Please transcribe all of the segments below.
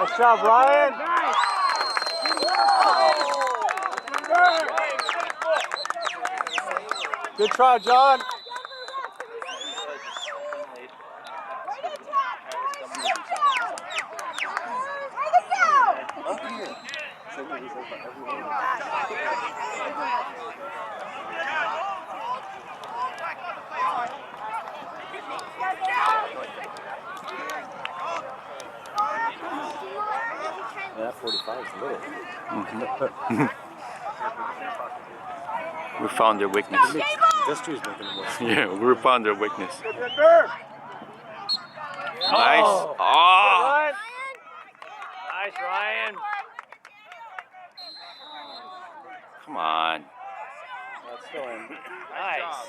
Nice job, Ryan. Good try, John. That 45 is little. We found their weakness. Victory's making it worse. Yeah, we found their weakness. Nice. Oh. Oh. Nice, Ryan. Come on. That's still in. Nice.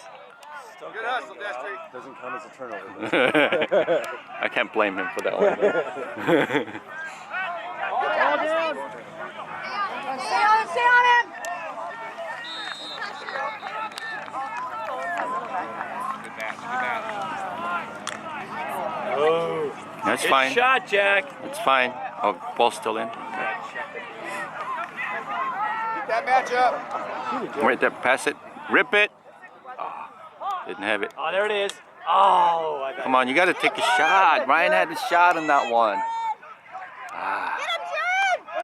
Still Good hustle, Destry. Doesn't count as a turnover. I can't blame him for that one. Ball down. Stay on him, stay on him! Oh. That's Good fine. shot, Jack. It's fine. Oh, ball's still in. Keep that match up. Wait there, pass it. Rip it. Oh, didn't have it. Oh, there it is. Oh, I got Come on, you got to take a shot. Ryan had a shot on that one. Ah.